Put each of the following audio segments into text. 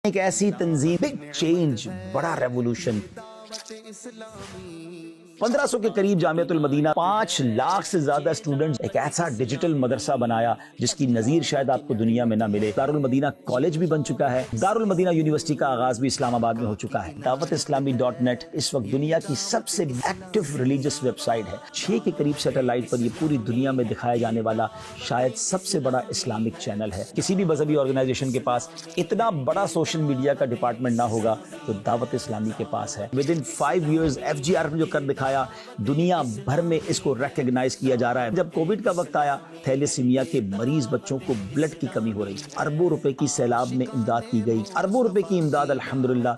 ایک ایسی تنظیم، بگ چینج، بڑا ریولوشن، 1500 کے قریب جامعۃ المدینہ، 5 لاکھ سے زیادہ اسٹوڈنٹس، ایک ایسا ڈیجیٹل مدرسہ بنایا جس کی نظیر شاید آپ کو دنیا میں نہ ملے۔ دارالمدینہ کالج بھی بن چکا ہے، دارالمدینہ یونیورسٹی کا آغاز بھی اسلام آباد میں ہو چکا ہے۔ dawatIslami.net اس وقت دنیا کی سب سے ایکٹیو ریلیجس ویب سائٹ ہے۔ 6 کے قریب سیٹلائٹ پر یہ پوری دنیا میں دکھایا جانے والا شاید سب سے بڑا اسلامک چینل ہے۔ کسی بھی مذہبی آرگنائزیشن کے پاس اتنا بڑا سوشل میڈیا کا ڈپارٹمنٹ نہ ہوگا تو دعوت اسلامی کے پاس ہے۔ ود ان 5 ایئرز FGR نے جو کر دکھایا، دنیا بھر میں اس کو ریکگنائز کیا جا رہا ہے۔ جب کووڈ کا وقت آیا، تھیلیسیمیا کے مریض بچوں کو بلڈ کی کمی ہو رہی، اربوں روپے کی سیلاب میں امداد کی گئی، اربوں روپے کی امداد الحمدللہ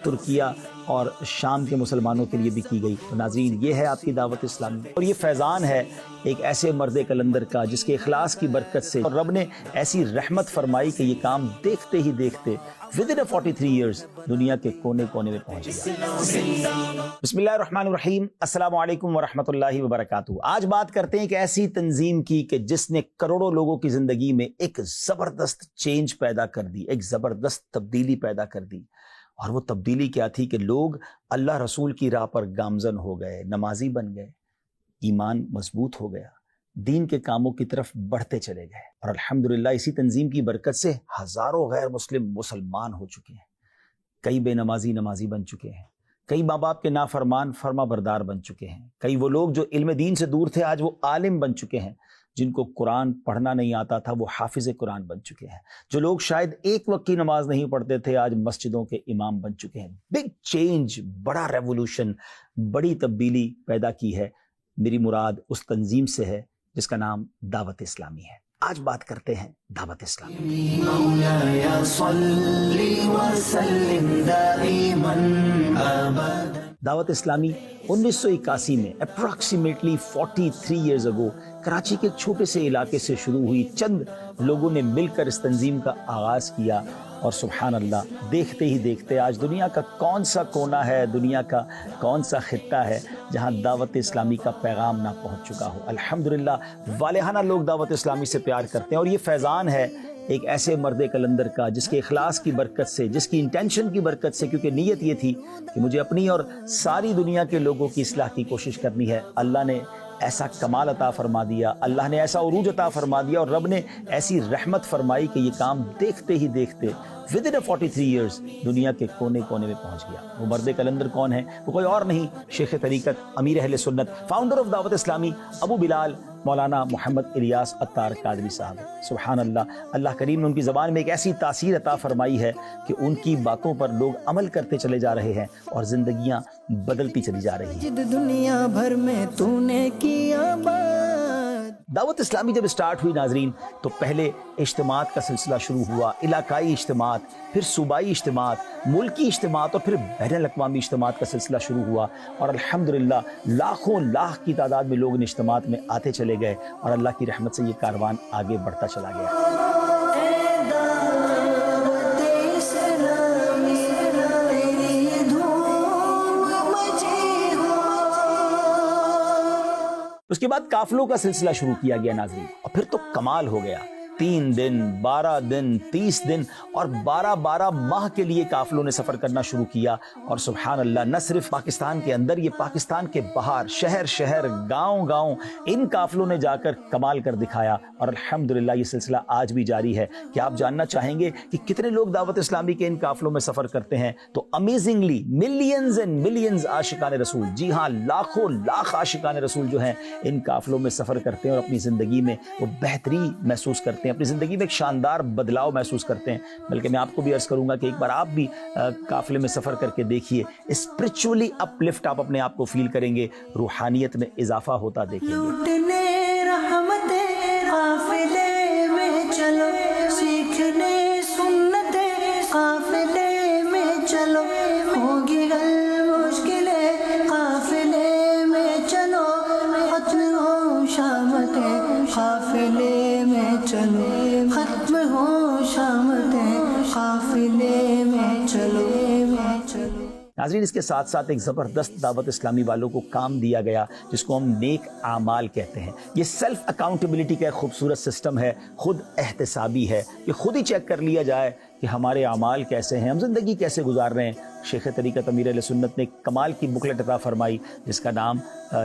ترکیہ اور شام کے مسلمانوں کے لیے بھی کی گئی۔ تو ناظرین، یہ ہے آپ کی دعوت اسلامی، اور یہ فیضان ہے ایک ایسے مرد کلندر کا جس کے اخلاص کی برکت سے اور رب نے ایسی رحمت فرمائی کہ یہ کام دیکھتے ہی دیکھتے within 43 years دنیا کے کونے کونے میں پہنچ گیا۔ بسم اللہ الرحمن الرحیم، السلام علیکم ورحمۃ اللہ وبرکاتہ۔ آج بات کرتے ہیں ایک ایسی تنظیم کی کہ جس نے کروڑوں لوگوں کی زندگی میں ایک زبردست چینج پیدا کر دی، ایک زبردست تبدیلی پیدا کر دی۔ اور وہ تبدیلی کیا تھی کہ لوگ اللہ رسول کی راہ پر گامزن ہو گئے، نمازی بن گئے، ایمان مضبوط ہو گیا، دین کے کاموں کی طرف بڑھتے چلے گئے، اور الحمدللہ اسی تنظیم کی برکت سے ہزاروں غیر مسلم مسلمان ہو چکے ہیں، کئی بے نمازی بن چکے ہیں، کئی ماں باپ کے نافرمان فرما بردار بن چکے ہیں، کئی وہ لوگ جو علم دین سے دور تھے آج وہ عالم بن چکے ہیں، جن کو قرآن پڑھنا نہیں آتا تھا وہ حافظ قرآن بن چکے ہیں، جو لوگ شاید ایک وقت کی نماز نہیں پڑھتے تھے آج مسجدوں کے امام بن چکے ہیں۔ بگ چینج، بڑا ریولوشن، بڑی تبدیلی پیدا کی ہے۔ میری مراد اس تنظیم سے ہے جس کا نام دعوت اسلامی ہے۔ آج بات کرتے ہیں دعوت اسلامی۔ دعوت اسلامی 1981 میں اپروکسیمیٹلی 43 ایئرز اگو کراچی کے ایک چھوٹے سے علاقے سے شروع ہوئی۔ چند لوگوں نے مل کر اس تنظیم کا آغاز کیا، اور سبحان اللہ، دیکھتے ہی دیکھتے آج دنیا کا کون سا کونا ہے، دنیا کا کون سا خطہ ہے جہاں دعوت اسلامی کا پیغام نہ پہنچ چکا ہو۔ الحمدللہ والہانہ لوگ دعوت اسلامی سے پیار کرتے ہیں، اور یہ فیضان ہے ایک ایسے مرد کلندر کا جس کے اخلاص کی برکت سے، جس کی انٹینشن کی برکت سے، کیونکہ نیت یہ تھی کہ مجھے اپنی اور ساری دنیا کے لوگوں کی اصلاح کی کوشش کرنی ہے۔ اللہ نے ایسا کمال عطا فرما دیا، اللہ نے ایسا عروج عطا فرما دیا، اور رب نے ایسی رحمت فرمائی کہ یہ کام دیکھتے ہی دیکھتے within 43 years دنیا کے کونے کونے میں پہنچ گیا۔ وہ مرد کلندر کون ہے؟ وہ کوئی اور نہیں، شیخ طریقت، امیر اہل سنت، فاؤنڈر آف دعوت اسلامی، ابو بلال مولانا محمد الیاس عطار قادری صاحب۔ سبحان اللہ، اللہ کریم نے ان کی زبان میں ایک ایسی تاثیر عطا فرمائی ہے کہ ان کی باتوں پر لوگ عمل کرتے چلے جا رہے ہیں اور زندگیاں بدلتی چلی جا رہی ہیں۔ دنیا بھر میں تو نے کیا بات۔ دعوت اسلامی جب اسٹارٹ ہوئی ناظرین تو پہلے اجتماعات کا سلسلہ شروع ہوا، علاقائی اجتماعات، پھر صوبائی اجتماعات، ملکی اجتماعات، اور پھر بین الاقوامی اجتماعات کا سلسلہ شروع ہوا، اور الحمدللہ لاکھوں لاکھ کی تعداد میں لوگ ان اجتماعات میں آتے چلے گئے، اور اللہ کی رحمت سے یہ کاروان آگے بڑھتا چلا گیا۔ اس کے بعد قافلوں کا سلسلہ شروع کیا گیا ناظرین، اور پھر تو کمال ہو گیا۔ 3 دن، 12 دن، 30 دن اور 12 ماہ کے لیے قافلوں نے سفر کرنا شروع کیا، اور سبحان اللہ، نہ صرف پاکستان کے اندر، یہ پاکستان کے باہر، شہر شہر، گاؤں گاؤں، ان قافلوں نے جا کر کمال کر دکھایا، اور الحمدللہ یہ سلسلہ آج بھی جاری ہے۔ کہ آپ جاننا چاہیں گے کہ کتنے لوگ دعوت اسلامی کے ان قافلوں میں سفر کرتے ہیں؟ تو امیزنگلی ملینز اینڈ ملینز عاشقان رسول، جی ہاں، لاکھوں لاکھ عاشقان رسول جو ہیں ان قافلوں میں سفر کرتے ہیں، اور اپنی زندگی میں وہ بہتری محسوس کرتے ہیں، اپنی زندگی میں ایک شاندار بدلاؤ محسوس کرتے ہیں۔ بلکہ میں آپ کو بھی عرض کروں گا کہ ایک بار آپ بھی قافلے میں سفر کر کے دیکھیے، اسپرچولی اپ لفٹ آپ اپنے آپ کو فیل کریں گے، روحانیت میں اضافہ ہوتا دیکھیں گے۔ لوٹنے رحمتیں قافلے میں چلو، سیکھنے سنتیں قافلے میں چلو، ہوگی حل مشکلیں قافلے میں چلو، ختم ہو شامتیں قافلے میں چلو، ختم ہو شامتیں قافلے میں چلو۔ ناظرین، اس کے ساتھ ساتھ ایک زبردست دعوت اسلامی والوں کو کام دیا گیا جس کو ہم نیک اعمال کہتے ہیں۔ یہ سیلف اکاؤنٹیبلٹی کا ایک خوبصورت سسٹم ہے، خود احتسابی ہے، کہ خود ہی چیک کر لیا جائے کہ ہمارے اعمال کیسے ہیں, ہم زندگی کیسے گزار رہے ہیں. شیخ طریقت امیر اہل سنت نے ایک کمال کی بکلیٹ عطا فرمائی جس کا نام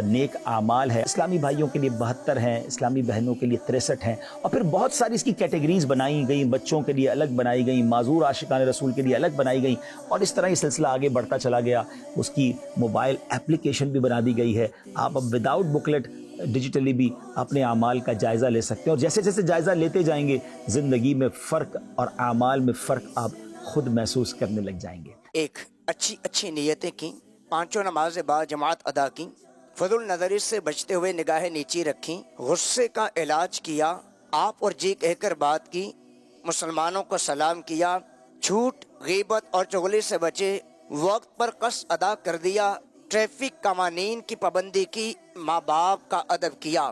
نیک اعمال ہے. اسلامی بھائیوں کے لیے 72 ہیں, اسلامی بہنوں کے لیے 63 ہیں, اور پھر بہت ساری اس کی کیٹیگریز بنائی گئیں, بچوں کے لیے الگ بنائی گئیں, معذور عاشقان رسول کے لیے الگ بنائی گئیں, اور اس طرح یہ سلسلہ آگے بڑھتا چلا گیا. اس کی موبائل اپلیکیشن بھی بنا دی گئی ہے. آپ اب وداؤٹ بکلیٹ ڈیجیٹلی بھی اپنے اعمال کا جائزہ لے سکتے ہیں, اور جیسے جیسے جائزہ لیتے جائیں گے زندگی میں فرق اور اعمال میں فرق آپ خود محسوس کرنے لگ جائیں گے. ایک اچھی نیتیں کی, 5 نمازیں با جماعت ادا کی, فضل نظری سے بچتے ہوئے نگاہیں نیچی رکھیں, غصے کا علاج کیا, آپ اور جی کہہ کر بات کی, مسلمانوں کو سلام کیا, جھوٹ غیبت اور چغلی سے بچے, وقت پر قصد ادا کر دیا, ٹریفک قوانین کی پابندی کی, ماں باپ کا ادب کیا.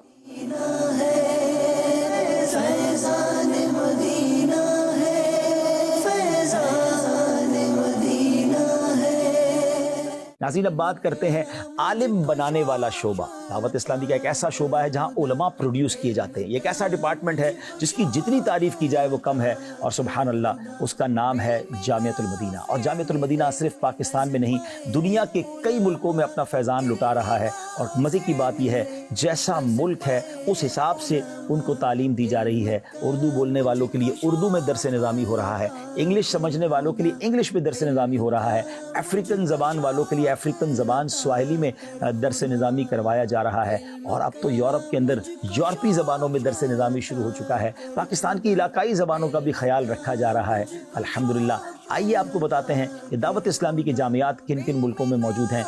ناظرین اب بات کرتے ہیں عالم بنانے والا شعبہ. دعوت اسلامی کا ایک ایسا شعبہ ہے جہاں علماء پروڈیوس کیے جاتے ہیں. یہ ایک ایسا ڈپارٹمنٹ ہے جس کی جتنی تعریف کی جائے وہ کم ہے, اور سبحان اللہ اس کا نام ہے جامعۃ المدینہ. اور جامعۃ المدینہ صرف پاکستان میں نہیں, دنیا کے کئی ملکوں میں اپنا فیضان لٹا رہا ہے. اور مزے کی بات یہ ہے جیسا ملک ہے اس حساب سے ان کو تعلیم دی جا رہی ہے. اردو بولنے والوں کے لیے اردو میں درس نظامی ہو رہا ہے, انگلش سمجھنے والوں کے لیے انگلش میں درس نظامی ہو رہا ہے, افریقن زبان والوں کے لیے افریقن زبان سواحلی میں درس نظامی کروایا جا رہا ہے, اور اب تو یورپ کے اندر یورپی زبانوں میں درس نظامی شروع ہو چکا ہے. پاکستان کی علاقائی زبانوں کا بھی خیال رکھا جا رہا ہے الحمدللہ. آئیے آپ کو بتاتے ہیں کہ دعوت اسلامی کے جامعات کن کن ملکوں میں موجود ہیں.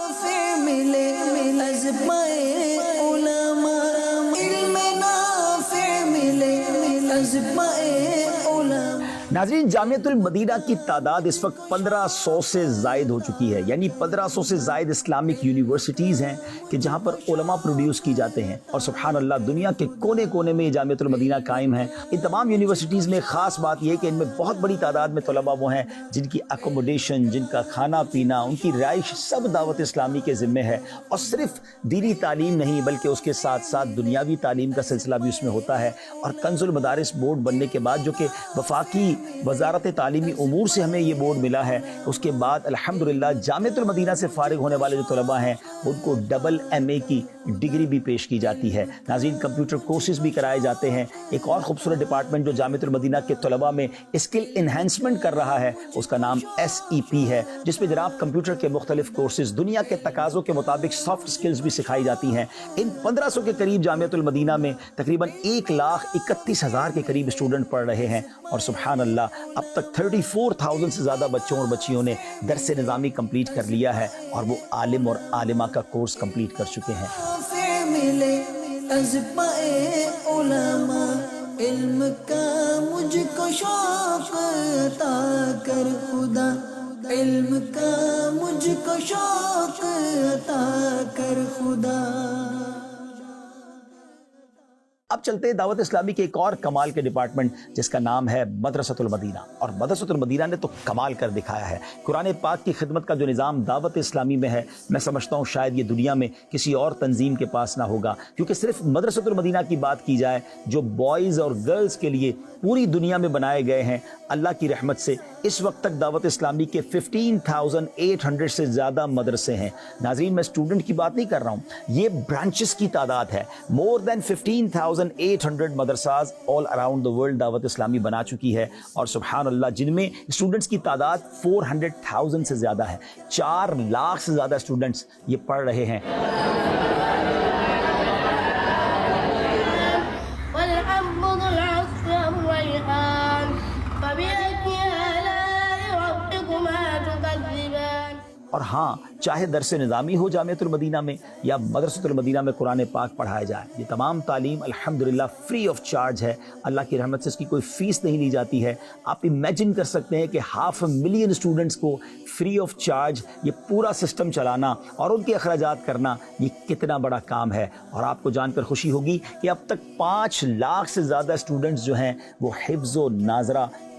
ناظرین جامعۃ المدینہ کی تعداد اس وقت 1500 سے زائد ہو چکی ہے, یعنی 1500 سے زائد اسلامک یونیورسٹیز ہیں کہ جہاں پر علماء پروڈیوس کی جاتے ہیں. اور سبحان اللہ دنیا کے کونے کونے میں یہ جامعۃ المدینہ قائم ہے. ان تمام یونیورسٹیز میں خاص بات یہ ہے کہ ان میں بہت بڑی تعداد میں طلباء وہ ہیں جن کی اکوموڈیشن, جن کا کھانا پینا, ان کی رہائش سب دعوت اسلامی کے ذمے ہے. اور صرف دینی تعلیم نہیں بلکہ اس کے ساتھ ساتھ دنیاوی تعلیم کا سلسلہ بھی اس میں ہوتا ہے. اور کنز المدارس بورڈ بننے کے بعد, جو کہ وفاقی وزارت تعلیمی امور سے ہمیں یہ بورڈ ملا ہے, اس کے بعد الحمدللہ جامعۃ المدینہ سے فارغ ہونے والے جو طلباء ہیں ان کو ڈبل MA کی ڈگری بھی پیش کی جاتی ہے. ناظرین کمپیوٹر کورسز بھی کرائے جاتے ہیں. ایک اور خوبصورت ڈپارٹمنٹ جو جامعۃ المدینہ کے طلباء میں اسکل انہینسمنٹ کر رہا ہے اس کا نام SEP ہے, جس میں جناب کمپیوٹر کے مختلف کورسز دنیا کے تقاضوں کے مطابق سافٹ سکلز بھی سکھائی جاتی ہیں. ان 1500 کے قریب جامعۃ المدینہ میں تقریباً 1,31,000 کے قریب اسٹوڈنٹ پڑھ رہے ہیں. اور سبحان اللہ اب تک 34,000 سے زیادہ بچوں اور بچیوں نے درس نظامی کمپلیٹ کر لیا ہے, اور وہ عالم اور عالمہ کا کورس کمپلیٹ کر چکے ہیں. علم کا مجھ کو شوق عطا کر خدا, علم کا مجھ کو شوق عطا کر خدا. اب چلتے ہیں دعوت اسلامی کے ایک اور کمال کے ڈپارٹمنٹ جس کا نام ہے مدرسۃ المدینہ. اور مدرسۃ المدینہ نے تو کمال کر دکھایا ہے. قرآن پاک کی خدمت کا جو نظام دعوت اسلامی میں ہے, میں سمجھتا ہوں شاید یہ دنیا میں کسی اور تنظیم کے پاس نہ ہوگا, کیونکہ صرف مدرسۃ المدینہ کی بات کی جائے جو بوائز اور گرلز کے لیے پوری دنیا میں بنائے گئے ہیں, اللہ کی رحمت سے اس وقت تک دعوت اسلامی کے 15,800 سے زیادہ مدرسے ہیں. ناظرین میں اسٹوڈنٹ کی بات نہیں کر رہا ہوں, یہ برانچز کی تعداد ہے. مور دین 15,800 مدرساز آل اراؤنڈ دا ورلڈ دعوت اسلامی بنا چکی ہے. اور سبحان اللہ جن میں اسٹوڈنٹس کی تعداد 400,000 سے زیادہ ہے. 4 لاکھ سے زیادہ اسٹوڈنٹس یہ پڑھ رہے ہیں. اور ہاں چاہے درس نظامی ہو جامعۃ المدینہ میں یا مدرسۃ المدینہ میں قرآن پاک پڑھایا جائے, یہ تمام تعلیم الحمدللہ فری آف چارج ہے. اللہ کی رحمت سے اس کی کوئی فیس نہیں لی جاتی ہے. آپ امیجن کر سکتے ہیں کہ 500,000 اسٹوڈنٹس کو فری آف چارج یہ پورا سسٹم چلانا اور ان کے اخراجات کرنا یہ کتنا بڑا کام ہے. اور آپ کو جان کر خوشی ہوگی کہ اب تک 5 لاکھ سے زیادہ اسٹوڈنٹس جو ہیں وہ حفظ و ناظرہ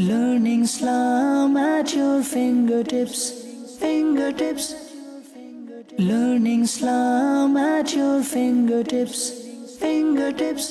learning Islam at your fingertips, fingertips, learning Islam at your fingertips, fingertips.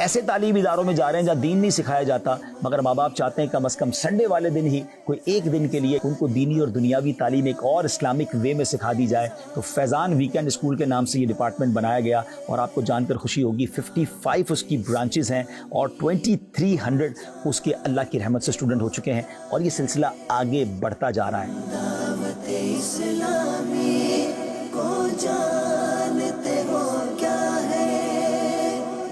ایسے تعلیمی اداروں میں جا رہے ہیں جہاں دین نہیں سکھایا جاتا، مگر ماں باپ چاہتے ہیں کم از کم سنڈے والے دن ہی کوئی ایک دن کے لیے ان کو دینی اور دنیاوی تعلیم ایک اور اسلامک وے میں سکھا دی جائے۔ تو فیضان ویکینڈ اسکول کے نام سے یہ ڈپارٹمنٹ بنایا گیا، اور آپ کو جان کر خوشی ہوگی 55 اس کی برانچز ہیں اور 2300 اس کے اللہ کی رحمت سے اسٹوڈنٹ ہو چکے ہیں، اور یہ سلسلہ آگے بڑھتا جا رہا ہے۔ دعوت اسلامی کو جانتے ہو کیا ہے؟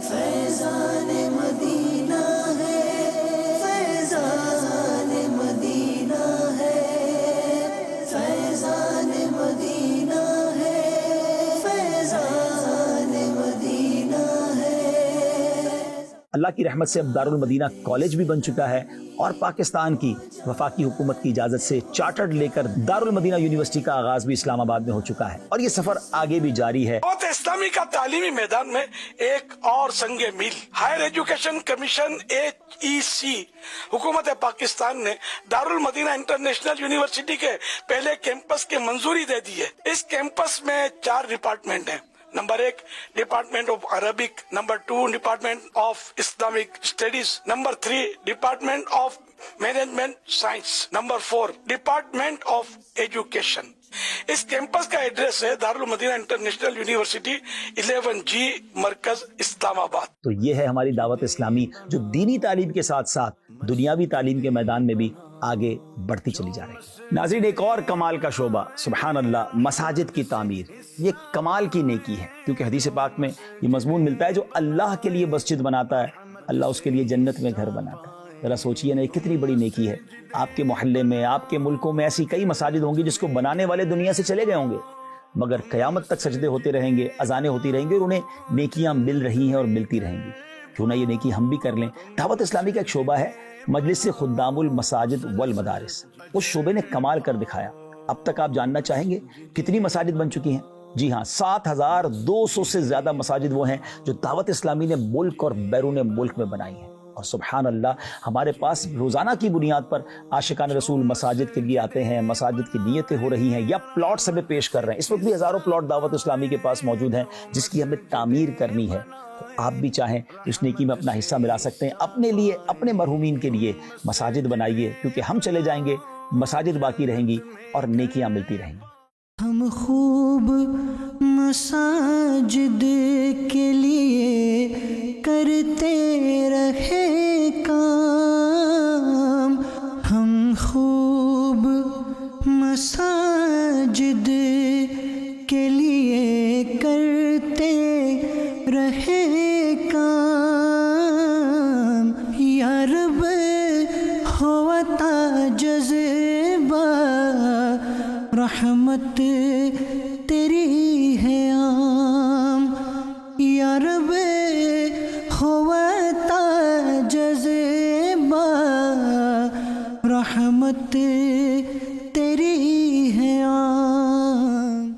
فیضان مدینہ ہے، فیضان مدینہ ہے، فیضان مدینہ ہے، فیضان مدینہ ہے۔ اللہ کی رحمت سے اب دارالمدینہ کالج بھی بن چکا ہے، اور پاکستان کی وفاقی حکومت کی اجازت سے چارٹرڈ لے کر دارالمدینہ یونیورسٹی کا آغاز بھی اسلام آباد میں ہو چکا ہے، اور یہ سفر آگے بھی جاری ہے۔ دعوت اسلامی کا تعلیمی میدان میں ایک اور سنگ میل ہائر ایجوکیشن کمیشن HEC حکومت پاکستان نے دارالمدینہ انٹرنیشنل یونیورسٹی کے پہلے کیمپس کی منظوری دے دی ہے۔ اس کیمپس میں 4 ڈپارٹمنٹ ہیں۔ Number 1 department of Arabic, number 2 department of Islamic studies, number 3 department of management science, number 4 department of education. اس کیمپس کا ایڈریس ہے دارالمدینہ انٹرنیشنل یونیورسٹی 11G مرکز اسلام آباد۔ تو یہ ہے ہماری دعوت اسلامی جو دینی تعلیم کے ساتھ ساتھ دنیاوی تعلیم کے میدان میں بھی آگے بڑھتی چلی جا رہی ہے۔ ناظرین، ایک اور کمال کا شعبہ، سبحان اللہ، مساجد کی تعمیر۔ یہ کمال کی نیکی ہے، کیونکہ حدیث پاک میں یہ مضمون ملتا ہے جو اللہ کے لیے مسجد بناتا ہے اللہ اس کے لیے جنت میں گھر بناتا ہے۔ ذرا سوچئے نا، یہ کتنی بڑی نیکی ہے۔ آپ کے محلے میں، آپ کے ملکوں میں ایسی کئی مساجد ہوں گی جس کو بنانے والے دنیا سے چلے گئے ہوں گے، مگر قیامت تک سجدے ہوتے رہیں گے، اذانیں ہوتی رہیں گی، اور انہیں نیکیاں مل رہی ہیں اور ملتی رہیں گی۔ کیوں نہ یہ نیکی ہم بھی کر لیں۔ دعوت اسلامی کا ایک شعبہ ہے مجلس خدام المساجد والمدارس، اس شعبے نے کمال کر دکھایا۔ اب تک آپ جاننا چاہیں گے کتنی مساجد بن چکی ہیں؟ جی ہاں، 7200 سے زیادہ مساجد وہ ہیں جو دعوت اسلامی نے ملک اور بیرون ملک میں بنائی ہیں۔ اور سبحان اللہ، ہمارے پاس روزانہ کی بنیاد پر عاشقان رسول مساجد کے لیے آتے ہیں، مساجد کی نیتیں ہو رہی ہیں یا پلاٹس ہمیں پیش کر رہے ہیں۔ اس وقت بھی ہزاروں پلاٹ دعوت اسلامی کے پاس موجود ہیں جس کی ہمیں تعمیر کرنی ہے۔ تو آپ بھی چاہیں اس نیکی میں اپنا حصہ ملا سکتے ہیں، اپنے لیے، اپنے مرحومین کے لیے مساجد بنائیے، کیونکہ ہم چلے جائیں گے، مساجد باقی رہیں گی اور نیکیاں ملتی رہیں گی۔ ہم خوب مساجد کے لیے کرتے رہے کام، ہم خوب مساجد کے لیے کرتے رہے کام، یا رب ہوتا جذبہ رحمت تیری ہے عام، یا رب ہوتا جذبہ رحمت تیری ہے عام۔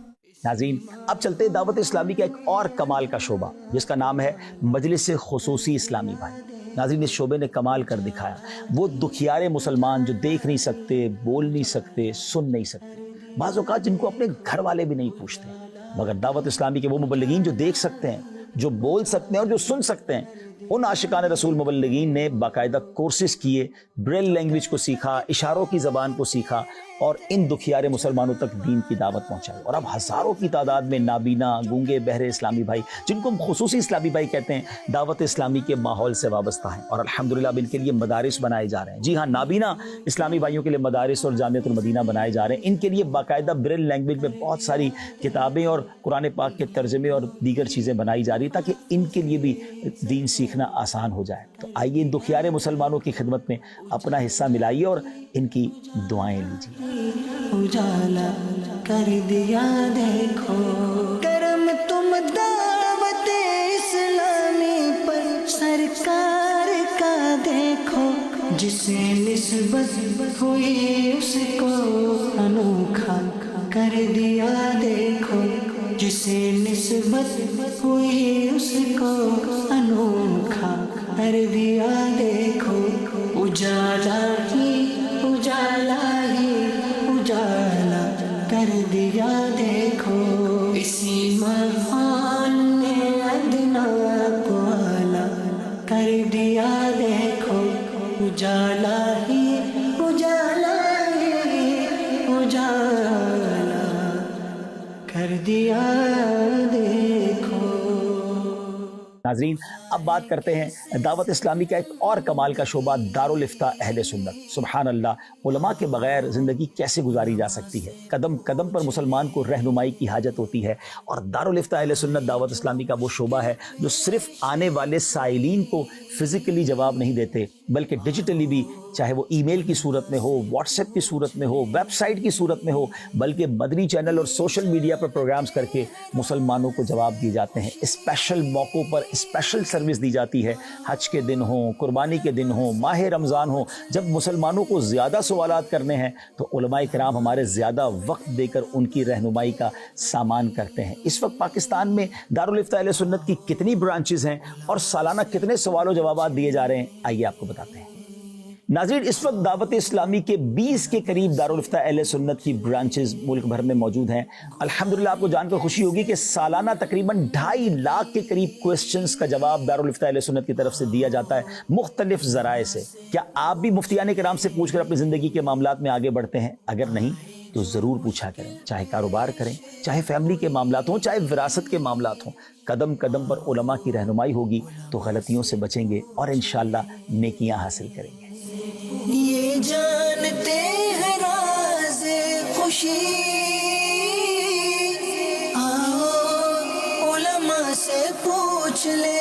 ناظرین، اب چلتے دعوت اسلامی کا ایک اور کمال کا شعبہ جس کا نام ہے مجلس خصوصی اسلامی بھائی۔ ناظرین، اس شعبے نے کمال کر دکھایا۔ وہ دکھیارے مسلمان جو دیکھ نہیں سکتے، بول نہیں سکتے، سن نہیں سکتے، بعض اوقات جن کو اپنے گھر والے بھی نہیں پوچھتے، مگر دعوت اسلامی کے وہ مبلغین جو دیکھ سکتے ہیں، جو بول سکتے ہیں اور جو سن سکتے ہیں، ان عاشقان رسول مبلغین نے باقاعدہ کورسز کیے، بریل لینگویج کو سیکھا، اشاروں کی زبان کو سیکھا، اور ان دکھیارے مسلمانوں تک دین کی دعوت پہنچائی۔ اور اب ہزاروں کی تعداد میں نابینا، گونگے، بہرے اسلامی بھائی، جن کو ہم خصوصی اسلامی بھائی کہتے ہیں، دعوت اسلامی کے ماحول سے وابستہ ہیں، اور الحمدللہ اب ان کے لیے مدارس بنائے جا رہے ہیں۔ جی ہاں، نابینا اسلامی بھائیوں کے لیے مدارس اور جامعۃ المدینہ بنائے جا رہے ہیں۔ ان کے لیے باقاعدہ بریل لینگویج میں بہت ساری کتابیں اور قرآن پاک کے ترجمے اور دیگر چیزیں بنائی جا رہی ہیں تاکہ ان کے لیے بھی دین سیکھنا آسان ہو جائے۔ تو آئیے ان دکھیارے مسلمانوں کی خدمت میں اپنا حصہ ملائیے اور ان کی دعائیں لیجیے۔ اجالا کر دیا دیکھو کرم تم دعوت اسلامی پر سرکار کا دیکھو، جسے نسبت ہوئی اس کو انوکھا کر دیا دیکھو، جسے نسبت ہوئی اس کو انوکھا کر دیا دیکھو، اجالا ہی اجالا ہی اجالا کر دیا دیکھو، اسی مفعول نے ادنا کو اعلیٰ کر دیا دیکھو اجالا ہی اجالا ہی اجالا کر دیا دیکھو. ناظرین اب بات کرتے ہیں دعوت اسلامی کا ایک اور کمال کا شعبہ دارالافتاء اہل سنت. سبحان اللہ، علماء کے بغیر زندگی کیسے گزاری جا سکتی ہے؟ قدم قدم پر مسلمان کو رہنمائی کی حاجت ہوتی ہے، اور دارالافتاء اہل سنت دعوت اسلامی کا وہ شعبہ ہے جو صرف آنے والے سائلین کو فزیکلی جواب نہیں دیتے بلکہ ڈیجیٹلی بھی، چاہے وہ ای میل کی صورت میں ہو، واٹس ایپ کی صورت میں ہو، ویب سائٹ کی صورت میں ہو، بلکہ مدنی چینل اور سوشل میڈیا پر پروگرامز کر کے مسلمانوں کو جواب دیے جاتے ہیں. اسپیشل موقعوں پر اسپیشل سروس دی جاتی ہے. حج کے دن ہوں، قربانی کے دن ہوں، ماہ رمضان ہوں، جب مسلمانوں کو زیادہ سوالات کرنے ہیں تو علماء کرام ہمارے زیادہ وقت دے کر ان کی رہنمائی کا سامان کرتے ہیں. اس وقت پاکستان میں دارالافتاء اہل سنت کی کتنی برانچز ہیں اور سالانہ کتنے سوال و جوابات دیے جا رہے ہیں، آئیے آپ کو بتاتے ہیں. ناظرین اس وقت دعوت اسلامی کے 20 کے قریب دارالافتاء اہل سنت کی برانچز ملک بھر میں موجود ہیں. الحمدللہ آپ کو جان کر خوشی ہوگی کہ سالانہ تقریباً 2.5 لاکھ کے قریب کوسچنز کا جواب دارالافتاء اہل سنت کی طرف سے دیا جاتا ہے مختلف ذرائع سے. کیا آپ بھی مفتیان کرام سے پوچھ کر اپنی زندگی کے معاملات میں آگے بڑھتے ہیں؟ اگر نہیں تو ضرور پوچھا کریں، چاہے کاروبار کریں، چاہے فیملی کے معاملات ہوں، چاہے وراثت کے معاملات ہوں. قدم قدم پر علماء کی رہنمائی ہوگی تو غلطیوں سے بچیں گے اور انشاءاللہ نیکیاں حاصل کریں گے. یہ جانتے ہیں راز خوشی، آؤ علماء سے پوچھ لے،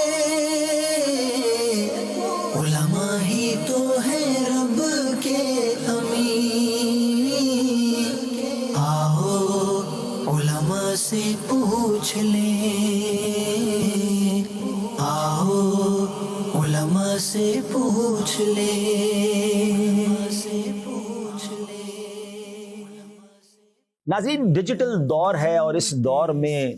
علماء ہی تو ہے رب کے امین، آؤ علماء سے پوچھ لے، آؤ علماء سے پوچھ لے. ناظرین ڈیجیٹل دور ہے اور اس دور میں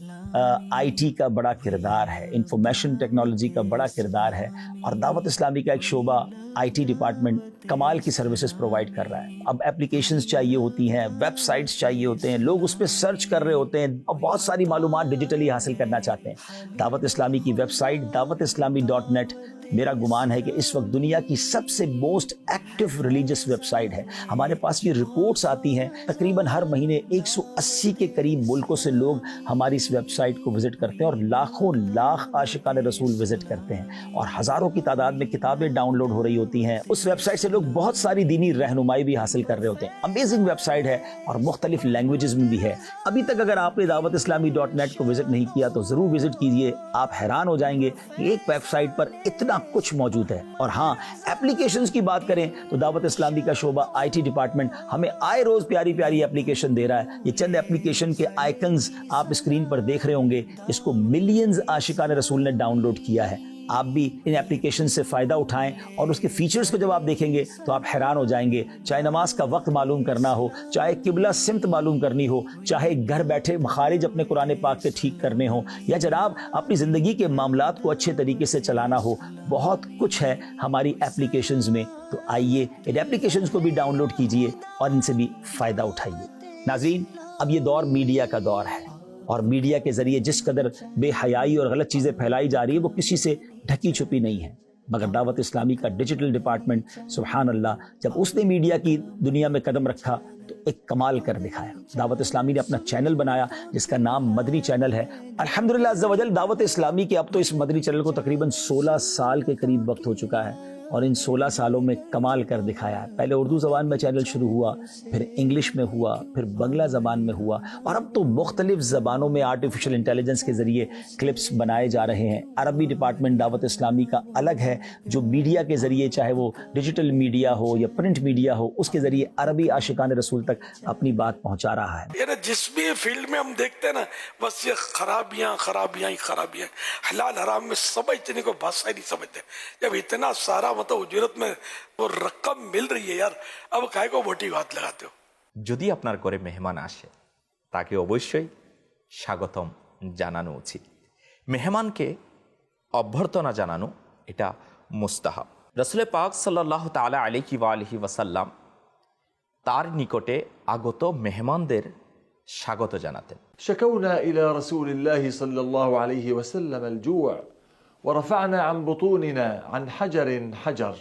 آئی ٹی کا بڑا کردار ہے، انفارمیشن ٹیکنالوجی کا بڑا کردار ہے، اور دعوت اسلامی کا ایک شعبہ آئی ٹی ڈپارٹمنٹ کمال کی سروسز پرووائڈ کر رہا ہے. اب اپلیکیشنز چاہیے ہوتی ہیں، ویب سائٹس چاہیے ہوتے ہیں، لوگ اس پہ سرچ کر رہے ہوتے ہیں اور بہت ساری معلومات ڈیجیٹلی حاصل کرنا چاہتے ہیں. دعوت اسلامی کی ویب سائٹ dawatislami.net میرا گمان ہے کہ اس وقت دنیا کی سب سے most active religious website ہے. ہمارے پاس یہ رپورٹس آتی ہیں تقریباً ہر مہینے 180 کے قریب ملکوں سے لوگ ہماری اس ویب سائٹ کو وزٹ کرتے ہیں، اور لاکھوں لاکھ عاشقان رسول وزٹ کرتے ہیں، اور ہزاروں کی تعداد میں کتابیں ڈاؤن لوڈ ہو رہی ہوتی ہیں. اس ویب سائٹ سے لوگ بہت ساری دینی رہنمائی بھی حاصل کر رہے ہوتے ہیں. امیزنگ ویب سائٹ ہے اور مختلف لینگویجز میں بھی ہے. ابھی تک اگر آپ نے dawatislami.net کو وزٹ نہیں کیا تو ضرور وزٹ کیجئے. آپ حیران ہو جائیں گے کہ ایک ویب سائٹ پر اتنا کچھ موجود ہے. اور ہاں، اپلیکیشنز کی بات کریں تو دعوت اسلامی کا شعبہ آئی ٹی ڈپارٹمنٹ ہمیں آئے روز پیاری پیاری اپلیکیشن دے رہا ہے. یہ چند اپلیکیشن کے آئیکنز آپ اسکرین پر دیکھ رہے ہوں گے، اس کو ملینز عاشقان رسول نے ڈاؤن لوڈ کیا ہے. آپ بھی ان اپلیکیشن سے فائدہ اٹھائیں اور اس کے فیچرز کو جب آپ دیکھیں گے تو آپ حیران ہو جائیں گے. چاہے نماز کا وقت معلوم کرنا ہو، چاہے قبلہ سمت معلوم کرنی ہو، چاہے گھر بیٹھے مخارج اپنے قرآن پاک کے ٹھیک کرنے ہوں، یا جناب اپنی زندگی کے معاملات کو اچھے طریقے سے چلانا ہو، بہت کچھ ہے ہماری اپلیکیشنز میں. تو آئیے ان اپلیکیشنز کو بھی ڈاؤن لوڈ کیجئے اور ان سے بھی فائدہ اٹھائیے. ناظرین اب یہ دور میڈیا کا دور ہے، اور میڈیا کے ذریعے جس قدر بے حیائی اور غلط چیزیں پھیلائی جا رہی ہے وہ کسی سے ڈھکی چھپی نہیں ہے. مگر دعوت اسلامی کا ڈیجیٹل ڈپارٹمنٹ سبحان اللہ جب اس نے میڈیا کی دنیا میں قدم رکھا تو ایک کمال کر دکھایا. دعوت اسلامی نے اپنا چینل بنایا جس کا نام مدنی چینل ہے. الحمدللہ عز و جل دعوت اسلامی کے اب تو اس مدنی چینل کو تقریباً 16 سال کے قریب وقت ہو چکا ہے، اور ان 16 سالوں میں کمال کر دکھایا ہے. پہلے اردو زبان میں چینل شروع ہوا، پھر انگلش میں ہوا، پھر بنگلہ زبان میں ہوا، اور اب تو مختلف زبانوں میں آرٹیفیشل انٹیلیجنس کے ذریعے کلپس بنائے جا رہے ہیں. عربی ڈپارٹمنٹ دعوت اسلامی کا الگ ہے جو میڈیا کے ذریعے، چاہے وہ ڈیجیٹل میڈیا ہو یا پرنٹ میڈیا ہو، اس کے ذریعے عربی عاشقان رسول تک اپنی بات پہنچا رہا ہے. یعنی جس بھی فیلڈ میں ہم دیکھتے ہیں نا، بس یہ خرابیاں خرابیاں ہی خرابیاں. حلال حرام میں سمجھنے کو بھاشا ہی نہیں سمجھتے. جب اتنا سارا اجرت میں وہ رقم مل رہی ہے یار، اب کائے کو موٹی بات لگاتے ہو. যদি আপনার ঘরে মেহমান আসে তাকে অবশ্যই স্বাগতম জানানো উচিত। মেহমানকে অভ্যর্থনা জানানো এটা মুস্তাহাব। রাসূল পাক সাল্লাল্লাহু তাআলা আলাইহি ওয়া আলিহি ওয়াসাল্লাম তার নিকটে আগত মেহমানদের স্বাগত জানাতেন। شكونا إلى رسول الله صلى الله عليه وسلم الجوع ورفعنا عن بطوننا عن حجر حجر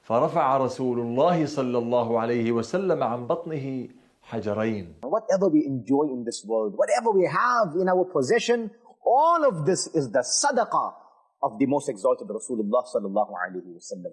فرفع رسول الله صلى الله عليه وسلم عن بطنه حجرين. Whatever we enjoy in this world, whatever we have in our possession, all of this is the sadaqah of the most exalted Rasulullah sallallahu alaihi wasallam.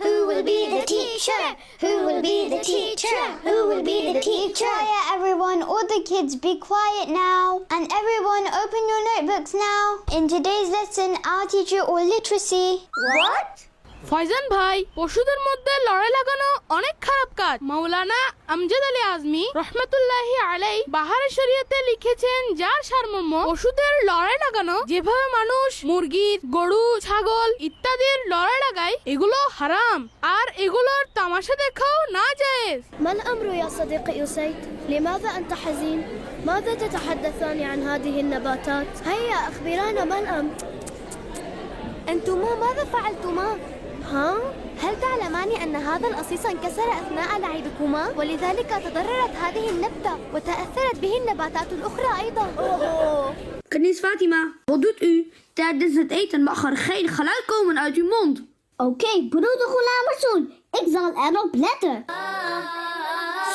Who will be the teacher? Who will be the teacher? Who will be the teacher? Quiet everyone, all the kids be quiet now. And everyone open your notebooks now. In today's lesson, I'll teach you all literacy. What? Faizan ভাই, পশুদের মধ্যে লড়াই লাগানো অনেক খারাপ কাজ. মাওলানা আমজাদ আলী আজমি রহমাতুল্লাহি আলাইহি বাহারে শরীয়তে লিখেছেন, যার সারমর্ম পশুদের লড়াই লাগানো, যেভাবে মানুষ মুরগি, গরু, ছাগল ইত্যাদির লড়াই লাগায়, এগুলো হারাম আর এগুলোর তামাশা দেখাও নাজায়েজ. ما الأمر يا صديقي أسيد؟ لماذا أنت حزين؟ ماذا تتحدثان عن هذه النباتات؟ هيا أخبرانا ما الأمر؟ أنتما ماذا فعلتما؟ ها؟ هل تعلمان أن هذا الأصيص انكسر أثناء لعبكما ولذلك تضررت هذه النبتة وتأثرت به النباتات الأخرى أيضا؟ Kenies Fatima, wat doet u? Tijdens het eten mag er geen geluid komen uit uw mond. Oké, broeder Ghulam Rasool, ik zal erop letten.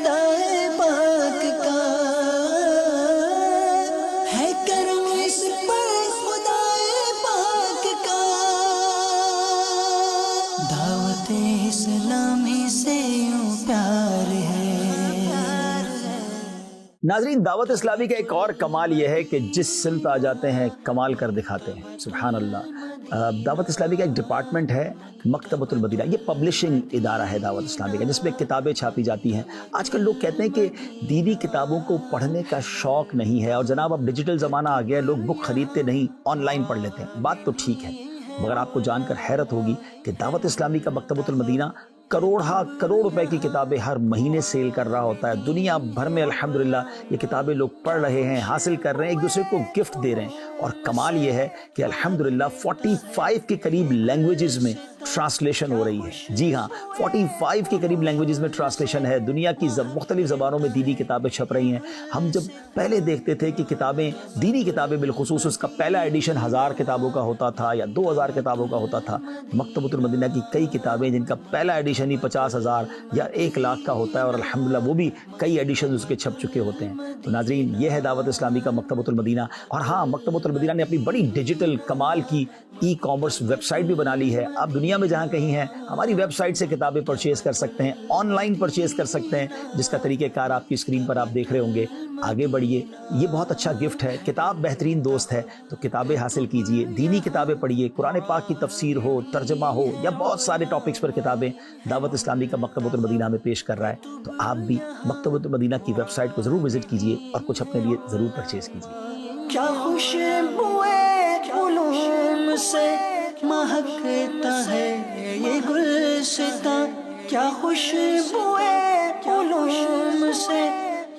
خدائے پاک کا ہے کرم اس پر خدائے پاک کا دعوت اسلامی سے یوں پیار ہے. ناظرین دعوت اسلامی کا ایک اور کمال یہ ہے کہ جس سمت آ جاتے ہیں کمال کر دکھاتے ہیں. سبحان اللہ. دعوت اسلامی کا ایک ڈپارٹمنٹ ہے مکتبۃ المدینہ. یہ پبلشنگ ادارہ ہے دعوت اسلامی کا جس میں کتابیں چھاپی جاتی ہیں. آج کل لوگ کہتے ہیں کہ دینی کتابوں کو پڑھنے کا شوق نہیں ہے اور جناب اب ڈیجیٹل زمانہ آ گیا ہے, لوگ بک خریدتے نہیں, آن لائن پڑھ لیتے ہیں. بات تو ٹھیک ہے مگر آپ کو جان کر حیرت ہوگی کہ دعوت اسلامی کا مکتبۃ المدینہ کروڑ روپے کی کتابیں ہر مہینے سیل کر رہا ہوتا ہے. دنیا بھر میں الحمدللہ یہ کتابیں لوگ پڑھ رہے ہیں, حاصل کر رہے ہیں, ایک دوسرے کو گفٹ دے رہے ہیں. اور کمال یہ ہے کہ الحمدللہ 45 کے قریب لینگویجز میں ٹرانسلیشن ہو رہی ہے. جی ہاں, 45 کے قریب لینگویجز میں ٹرانسلیشن ہے. دنیا کی مختلف زبانوں میں دینی کتابیں چھپ رہی ہیں. ہم جب پہلے دیکھتے تھے کہ کتابیں, دینی کتابیں بالخصوص, اس کا پہلا ایڈیشن 1000 کتابوں کا ہوتا تھا یا 2000 کتابوں کا ہوتا تھا. مکتبۃ المدینہ کی کئی کتابیں جن کا پہلا ایڈیشن ہی 50,000 یا 1,00,000 کا ہوتا ہے اور الحمدللہ وہ بھی کئی ایڈیشن اس کے چھپ چکے ہوتے ہیں. تو ناظرین یہ ہے دعوت اسلامی کا مکتبۃ المدینہ. اور ہاں, مکتبۃ المدینہ نے اپنی بڑی ڈیجیٹل کمال کی ای کامرس ویب سائٹ بھی بنا لی ہے. آپ دنیا میں جہاں کہیں ہیں ہماری ویب سائٹ سے کتابیں پرچیز کر سکتے ہیں, آن لائن پرچیز کر سکتے ہیں, جس کا طریقہ کار آپ کی اسکرین پر آپ دیکھ رہے ہوں گے. آگے بڑھیے, یہ بہت اچھا گفٹ ہے. کتاب بہترین دوست ہے, تو کتابیں حاصل کیجئے, دینی کتابیں پڑھیے, قرآن پاک کی تفسیر ہو, ترجمہ ہو یا بہت سارے ٹاپکس پر کتابیں دعوت اسلامی کا مکتبۃ المدینہ میں پیش کر رہا ہے. تو آپ بھی مکتبۃ المدینہ کی ویب سائٹ کو ضرور وزٹ کیجئے اور کچھ اپنے لیے ضرور پرچیز کیجئے. کیا خوشبوئے علوم سے مہکتا ہے یہ گلستاں, کیا خوشبوئے علوم سے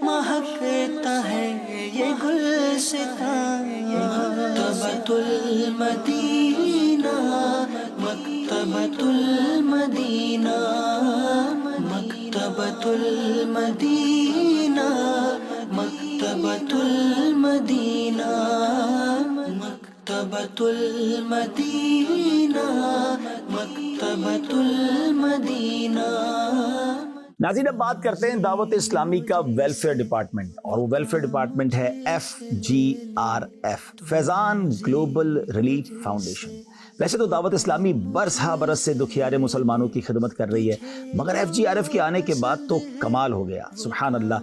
مہکتا ہے یہ گلستاں. مکتبۃ المدینہ, مکتبۃ المدینہ, مکتبۃ المدینہ, مکتبۃ المدینہ, مکتبۃ المدینہ, مکتبۃ المدینہ. ناظرین اب بات کرتے ہیں دعوت اسلامی کا ویلفیئر ڈپارٹمنٹ, اور وہ ویلفیئر ڈپارٹمنٹ ہے FGRF, Faizan global relief foundation. ویسے تو دعوت اسلامی برس ہا برس سے دکھیارے مسلمانوں کی خدمت کر رہی ہے, مگر FGRF کے آنے کے بعد تو کمال ہو گیا. سبحان اللہ.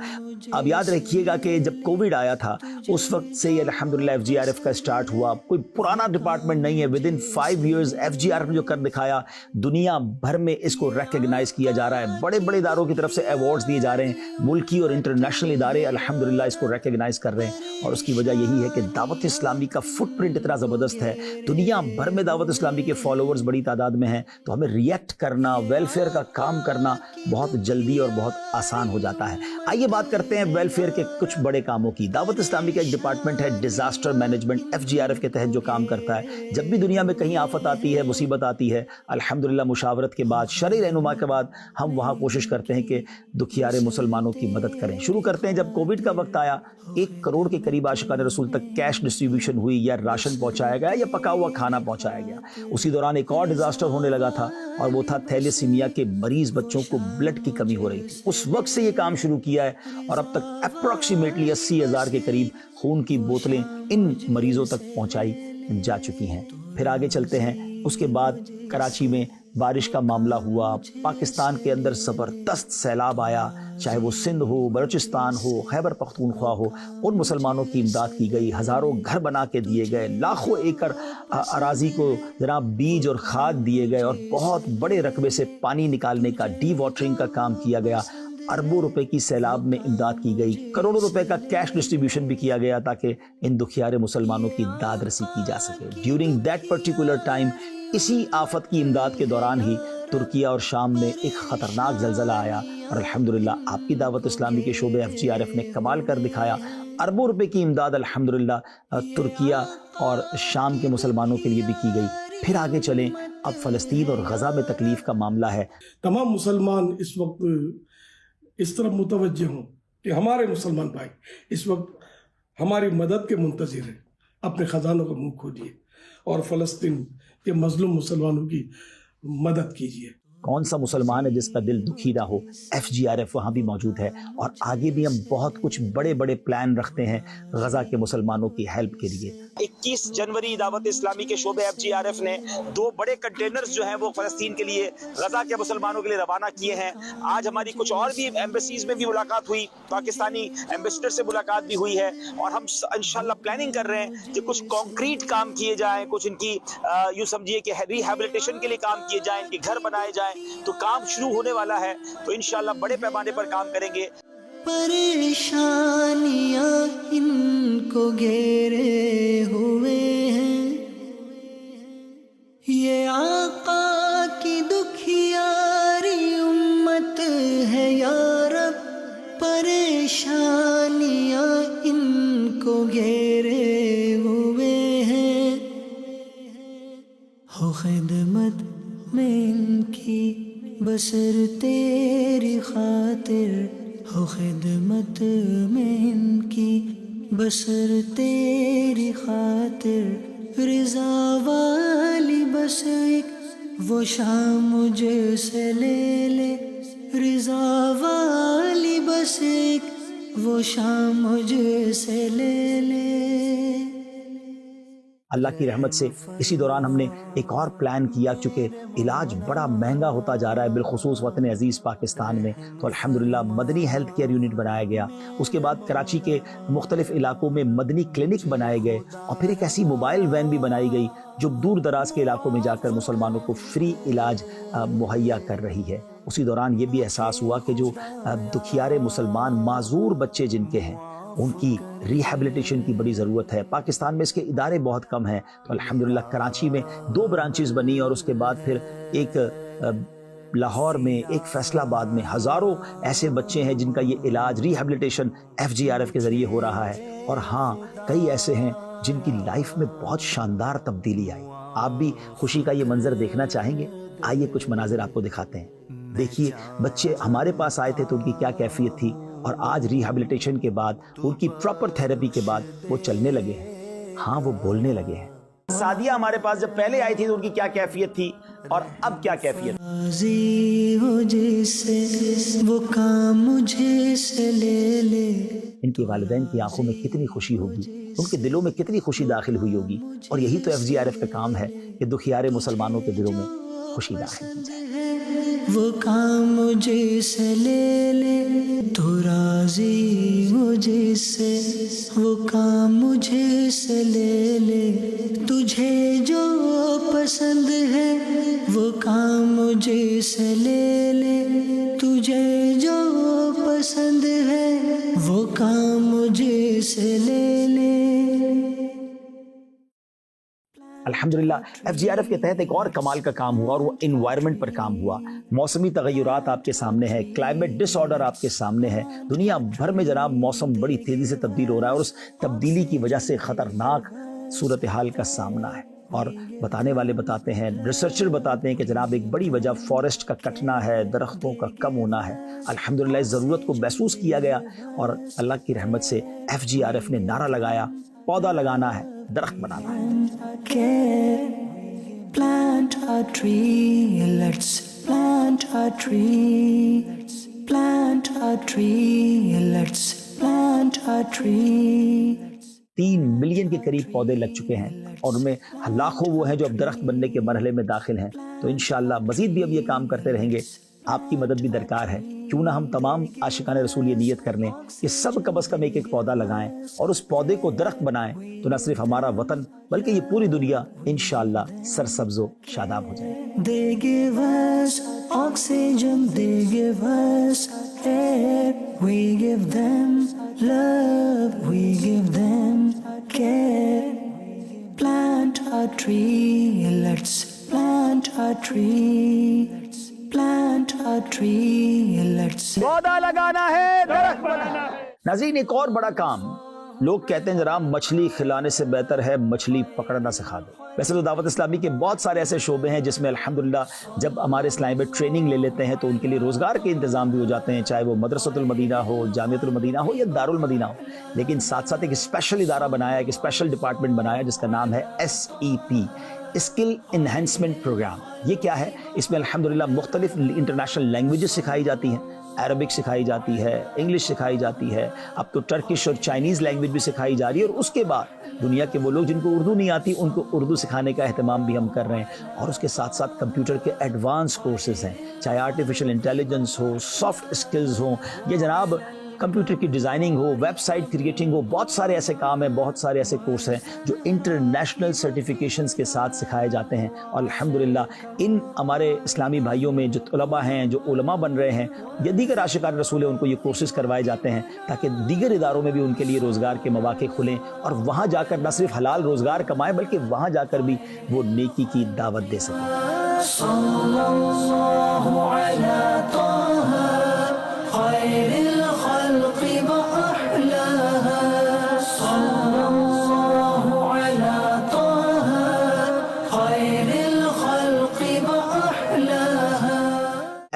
اب یاد رکھیے گا کہ جب کووڈ آیا تھا اس وقت سے یہ الحمدللہ FGRF کا سٹارٹ ہوا. کوئی پرانا ڈپارٹمنٹ نہیں ہے. ودن 5 ایئرز FGRF نے جو کر دکھایا, دنیا بھر میں اس کو ریکگنائز کیا جا رہا ہے. بڑے بڑے اداروں کی طرف سے ایوارڈز دیے جا رہے ہیں, ملکی اور انٹرنیشنل ادارے الحمدللہ اس کو ریکگنائز کر رہے ہیں. اور اس کی وجہ یہی ہے کہ دعوت اسلامی کا فٹ پرنٹ اتنا زبردست ہے. دنیا بھر میں دعوت اسلامی کے فالوورز بڑی تعداد میں ہیں, تو ہمیں ریئیکٹ کرنا, ویلفیئر کا کام کرنا بہت جلدی اور بہت آسان ہو جاتا ہے. آئیے بات کرتے ہیں ویلفیئر کے کچھ بڑے کاموں کی. دعوت اسلامی کا ایک ڈپارٹمنٹ ہے ڈیزاسٹر مینجمنٹ, FGRF کے تحت جو کام کرتا ہے. جب بھی دنیا میں کہیں آفت آتی ہے, مصیبت آتی ہے, الحمدللہ مشاورت کے بعد, شرعی رہنما کے بعد ہم وہاں کوشش کرتے ہیں کہ دکھیارے مسلمانوں کی مدد کریں. شروع کرتے ہیں جب کووڈ کا وقت آیا, 1 کروڑ کے قریب عاشقان رسول تک کیش ڈسٹریبیوشن ہوئی, یا راشن پہنچایا گیا یا پکا ہوا کھانا پہنچایا گیا. اسی دوران ایک اور ڈیزاسٹر ہونے لگا تھا, اور وہ تھا تھیلیسیمیا کے مریض بچوں کو بلڈ کی کمی ہو رہی تھی. اس وقت سے یہ کام شروع کیا ہے, اور اب تک اپروکسیمیٹلی 80,000 کے قریب خون کی بوتلیں ان مریضوں تک پہنچائی جا چکی ہیں. پھر آگے چلتے ہیں. اس کے بعد کراچی میں بارش کا معاملہ ہوا, پاکستان کے اندر زبردست سیلاب آیا, چاہے وہ سندھ ہو, بلوچستان ہو, خیبر پختونخوا ہو, ان مسلمانوں کی امداد کی گئی. ہزاروں گھر بنا کے دیے گئے, لاکھوں ایکڑ اراضی کو جناب بیج اور کھاد دیے گئے, اور بہت بڑے رقبے سے پانی نکالنے کا, ڈی واٹرنگ کا کام کیا گیا. اربوں روپے کی سیلاب میں امداد کی گئی, کروڑوں روپے کا کیش ڈسٹریبیوشن بھی کیا گیا تاکہ ان دکھیارے مسلمانوں کی داد رسی کی جا سکے. ڈیورنگ دیٹ پرٹیکولر ٹائم, اسی آفت کی امداد کے دوران ہی ترکیہ اور شام میں ایک خطرناک زلزلہ آیا, اور الحمدللہ آپ کی دعوت اسلامی کے شعبے FGRF نے کمال کر دکھایا. اربوں روپے کی امداد الحمدللہ ترکیہ اور شام کے مسلمانوں کے لیے بھی کی گئی. پھر آگے چلیں, اب فلسطین اور غزہ میں تکلیف کا معاملہ ہے. تمام مسلمان اس وقت اس طرف متوجہ ہوں کہ ہمارے مسلمان بھائی اس وقت ہماری مدد کے منتظر ہیں. اپنے خزانوں کا منہ کھولیے اور فلسطین کے مظلوم مسلمانوں کی مدد کیجیے. کون سا مسلمان ہے جس کا دل دکھی نہ ہو. FGRF وہاں بھی موجود ہے اور آگے بھی ہم بہت کچھ بڑے بڑے پلان رکھتے ہیں غزہ کے مسلمانوں کی ہیلپ کے لیے. 21 جنوری دعوت اسلامی کے شعبے FGRF نے 2 بڑے کنٹینرز جو ہیں وہ فلسطین کے لیے غزہ کے مسلمانوں کے لیے روانہ کیے ہیں. آج ہماری کچھ اور بھی ایمبیسیز میں بھی ملاقات ہوئی, پاکستانی ایمبیسڈر سے ملاقات بھی ہوئی ہے اور ہم انشاءاللہ پلاننگ کر رہے ہیں کہ کچھ کانکریٹ کام کیے جائیں, کچھ ان کی یوں سمجھیے کہ ریہیبلیٹیشن کے لیے کام کیے جائیں, ان کے گھر بنائے جائیں. تو کام شروع ہونے والا ہے, تو انشاءاللہ بڑے پیمانے پر کام کریں گے. پریشانیاں ان کو گھیرے ہوئے ہیں, یہ آقا کی دکھیاری امت ہے یا رب. پریشانیاں ان کو گھیرے ہوئے ہیں, ہو خدمت میں ان کی بسر تیری خاطر, ہو خدمت میں ان کی بسر تیری خاطر. رضا والی بس ایک وہ شام مجھ سے لے لے, رضا والی بس ایک وہ شام مجھ سے لے لے. اللہ کی رحمت سے اسی دوران ہم نے ایک اور پلان کیا, چونکہ علاج بڑا مہنگا ہوتا جا رہا ہے بالخصوص وطن عزیز پاکستان میں, تو الحمدللہ مدنی ہیلتھ کیئر یونٹ بنایا گیا. اس کے بعد کراچی کے مختلف علاقوں میں مدنی کلینک بنائے گئے اور پھر ایک ایسی موبائل وین بھی بنائی گئی جو دور دراز کے علاقوں میں جا کر مسلمانوں کو فری علاج مہیا کر رہی ہے. اسی دوران یہ بھی احساس ہوا کہ جو دکھیارے مسلمان معذور بچے جن کے ہیں ان کی ریہیبلیٹیشن کی بڑی ضرورت ہے. پاکستان میں اس کے ادارے بہت کم ہیں, تو الحمدللہ کراچی میں 2 برانچز بنی اور اس کے بعد پھر ایک لاہور میں, ایک فیصل آباد میں. ہزاروں ایسے بچے ہیں جن کا یہ علاج ریہیبلیٹیشن FGRF کے ذریعے ہو رہا ہے. اور ہاں, کئی ایسے ہیں جن کی لائف میں بہت شاندار تبدیلی آئی. آپ بھی خوشی کا یہ منظر دیکھنا چاہیں گے؟ آئیے کچھ مناظر آپ کو دکھاتے ہیں. دیکھیے بچے ہمارے پاس آئے تھے تو ان کی کیا کیفیت تھی, اور آج ریہیبلیٹیشن کے بعد ان کی پراپر تھیراپی کے بعد وہ چلنے لگے ہیں, ہاں وہ بولنے لگے ہیں. سعدیہ ہمارے پاس جب پہلے آئی تھی تو ان کی کیا کیفیت تھی اور اب کیا کیفیت. راضی ہو جیسے وہ کام مجھے سے لے لے. ان کے والدین کی آنکھوں میں کتنی خوشی ہوگی, ان کے دلوں میں کتنی خوشی داخل ہوئی ہوگی. اور یہی تو FGRF کا کام ہے کہ دکھیارے مسلمانوں کے دلوں میں خوشی داخل کی جائے. وہ کام مجھے سے لے لے, تو راضی مجھے سے وہ کام مجھے سے لے لے. تجھے جو پسند ہے وہ کام مجھے سے لے لے, تجھے جو پسند ہے وہ کام مجھے سے لے لے. الحمدللہ FGRF کے تحت ایک اور کمال کا کام ہوا اور وہ انوائرمنٹ پر کام ہوا. موسمی تغیرات آپ کے سامنے ہے, کلائمیٹ ڈس آرڈر آپ کے سامنے ہے. دنیا بھر میں جناب موسم بڑی تیزی سے تبدیل ہو رہا ہے اور اس تبدیلی کی وجہ سے خطرناک صورتحال کا سامنا ہے. اور بتانے والے بتاتے ہیں, ریسرچر بتاتے ہیں کہ جناب ایک بڑی وجہ فارسٹ کا کٹنا ہے, درختوں کا کم ہونا ہے. الحمدللہ اس ضرورت کو محسوس کیا گیا اور اللہ کی رحمت سے FGRF نے نعرہ لگایا, پودا لگانا ہے, درخت بنانا ہے. Plant a tree, let's plant a tree. Plant a tree, let's plant a tree. 3 million کے قریب پودے لگ چکے ہیں اور ان میں لاکھوں وہ ہیں جو اب درخت بننے کے مرحلے میں داخل ہیں. تو انشاءاللہ مزید بھی اب یہ کام کرتے رہیں گے. آپ کی مدد بھی درکار ہے. کیوں نہ ہم تمام عاشقان رسول یہ نیت کر لیں کہ سب کم از کم ایک پودا لگائیں اور اس پودے کو درخت بنائیں, تو نہ صرف ہمارا وطن بلکہ یہ پوری دنیا انشاءاللہ سرسبز و شاداب ہو جائے. They give us oxygen, they give us air, we give them love, we give them care. Plant a tree, let's plant a tree. Plant a tree, let's پودا لگانا ہے, درخت بنانا ہے. ناظرین, ایک اور بڑا کام لوگ کہتے ہیں جناب مچھلی کھلانے سے بہتر ہے مچھلی پکڑنا سکھا دو. ویسے تو دعوت اسلامی کے بہت سارے ایسے شعبے ہیں جس میں الحمدللہ جب ہمارے اسلامی میں ٹریننگ لے لیتے ہیں تو ان کے لیے روزگار کے انتظام بھی ہو جاتے ہیں, چاہے وہ مدرسۃ المدینہ ہو, جامعۃ المدینہ ہو یا دارالمدینہ ہو. لیکن ساتھ ساتھ ایک اسپیشل ادارہ بنایا, ایک اسپیشل ڈپارٹمنٹ بنایا جس کا نام ہے SEP, اسکل انہینسمنٹ پروگرام. یہ کیا ہے؟ اس میں الحمدللہ مختلف انٹرنیشنل لینگویجز سکھائی جاتی ہیں, عربک سکھائی جاتی ہے, انگلش سکھائی جاتی ہے, اب تو ٹرکش اور چائنیز لینگویج بھی سکھائی جا رہی ہے. اور اس کے بعد دنیا کے وہ لوگ جن کو اردو نہیں آتی ان کو اردو سکھانے کا اہتمام بھی ہم کر رہے ہیں. اور اس کے ساتھ ساتھ کمپیوٹر کے ایڈوانس کورسز ہیں, چاہے آرٹیفیشل انٹیلیجنس ہو, سافٹ اسکلز ہوں, یا جناب کمپیوٹر کی ڈیزائننگ ہو, ویب سائٹ کریٹنگ ہو. بہت سارے ایسے کام ہیں, بہت سارے ایسے کورس ہیں جو انٹرنیشنل سرٹیفیکیشنز کے ساتھ سکھائے جاتے ہیں. اور الحمدللہ ان ہمارے اسلامی بھائیوں میں جو طلباء ہیں, جو علماء بن رہے ہیں یا دیگر عاشقان رسول ہیں, ان کو یہ کورسز کروائے جاتے ہیں تاکہ دیگر اداروں میں بھی ان کے لیے روزگار کے مواقع کھلیں اور وہاں جا کر نہ صرف حلال روزگار کمائیں بلکہ وہاں جا کر بھی وہ نیکی کی دعوت دے سکیں.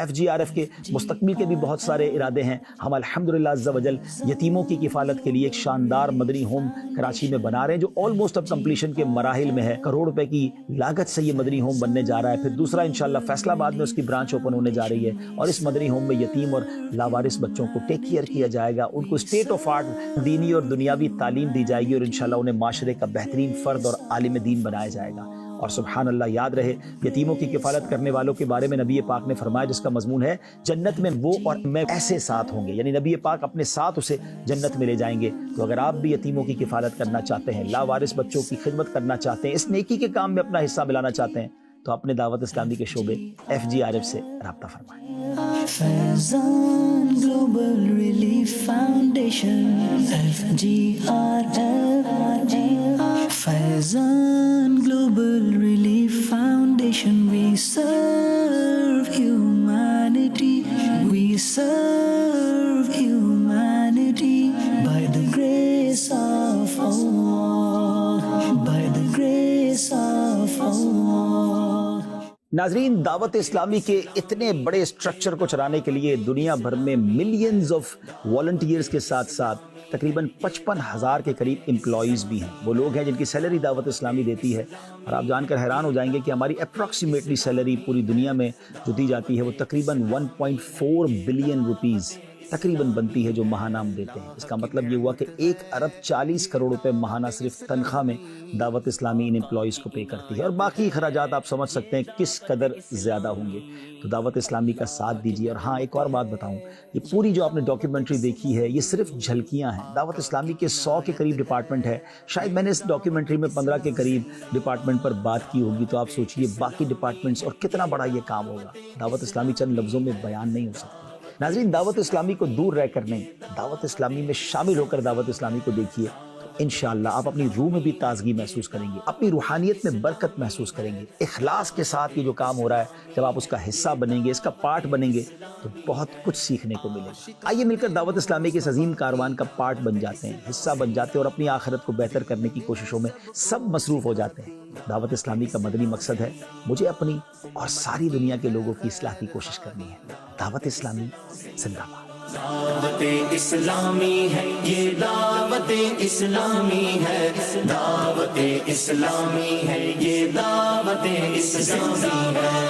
FGRF کے مستقبل کے بھی بہت سارے ارادے ہیں. ہم الحمدللہ عز و جل یتیموں کی کفالت کے لیے ایک شاندار مدنی ہوم کراچی میں بنا رہے ہیں جو آلموسٹ اب کمپلیشن کے مراحل میں ہے. کروڑ روپے کی لاگت سے یہ مدنی ہوم بننے جا رہا ہے. پھر دوسرا انشاءاللہ فیصل آباد میں اس کی برانچ اوپن ہونے جا رہی ہے اور اس مدنی ہوم میں یتیم اور لاوارث بچوں کو ٹیک کیئر کیا جائے گا, ان کو اسٹیٹ آف آرٹ دینی اور دنیاوی تعلیم دی جائے گی اور انشاءاللہ انہیں معاشرے کا بہترین فرد اور عالم دین بنایا جائے گا. اور سبحان اللہ, یاد رہے یتیموں کی کفالت کرنے والوں کے بارے میں نبی پاک نے فرمایا جس کا مضمون ہے جنت میں وہ اور میں ایسے ساتھ ہوں گے, یعنی نبی پاک اپنے ساتھ اسے جنت میں لے جائیں گے. تو اگر آپ بھی یتیموں کی کفالت کرنا چاہتے ہیں, لاوارث بچوں کی خدمت کرنا چاہتے ہیں, اس نیکی کے کام میں اپنا حصہ ملانا چاہتے ہیں تو اپنے دعوت اسلامی کے شعبے FGRF سے رابطہ فرمائیں. Faizan global relief foundation FGRF, Faizan global relief foundation, we serve humanity, we serve humanity by the grace of Allah, by the grace of Allah. ناظرین, دعوت اسلامی کے اتنے بڑے اسٹرکچر کو چلانے کے لیے دنیا بھر میں ملینز آف والنٹیئرز کے ساتھ ساتھ تقریباً 55,000 کے قریب امپلائیز بھی ہیں. وہ لوگ ہیں جن کی سیلری دعوت اسلامی دیتی ہے. اور آپ جان کر حیران ہو جائیں گے کہ ہماری اپروکسیمیٹلی سیلری پوری دنیا میں جو دی جاتی ہے وہ تقریباً 1.4 بلین روپیز تقریباً بنتی ہے جو ماہانہ ہم دیتے ہیں. اس کا مطلب یہ ہوا کہ 1 ارب 40 کروڑ روپے ماہانہ صرف تنخواہ میں دعوت اسلامی ان امپلائیز کو پے کرتی ہے. اور باقی اخراجات آپ سمجھ سکتے ہیں کس قدر زیادہ ہوں گے. تو دعوت اسلامی کا ساتھ دیجیے. اور ہاں, ایک اور بات بتاؤں, یہ پوری جو آپ نے ڈاکیومنٹری دیکھی ہے یہ صرف جھلکیاں ہیں. دعوت اسلامی کے 100 کے قریب ڈپارٹمنٹ ہے. شاید میں نے اس ڈاکیومنٹری میں 15 کے قریب ڈپارٹمنٹ پر بات کی ہوگی. تو آپ سوچئے باقی ڈپارٹمنٹس اور کتنا بڑا یہ کام ہوگا. دعوت اسلامی چند لفظوں میں بیان نہیں ہو سکتی. ناظرین, دعوت اسلامی کو دور رہ کر نہیں, دعوت اسلامی میں شامل ہو کر دعوت اسلامی کو دیکھیے تو انشاءاللہ آپ اپنی روح میں بھی تازگی محسوس کریں گے, اپنی روحانیت میں برکت محسوس کریں گے. اخلاص کے ساتھ یہ جو کام ہو رہا ہے, جب آپ اس کا حصہ بنیں گے, اس کا پارٹ بنیں گے تو بہت کچھ سیکھنے کو ملے گا. آئیے مل کر دعوت اسلامی کے اس عظیم کاروان کا پارٹ بن جاتے ہیں, حصہ بن جاتے ہیں اور اپنی آخرت کو بہتر کرنے کی کوششوں میں سب مصروف ہو جاتے ہیں. دعوت اسلامی کا مدنی مقصد ہے مجھے اپنی اور ساری دنیا کے لوگوں کی اصلاح کی کوشش کرنی ہے. دعوت اسلامی زندہ باد. دعوت اسلامی ہے یہ, دعوت اسلامی ہے, دعوت اسلامی ہے یہ, دعوت اسلامی ہے.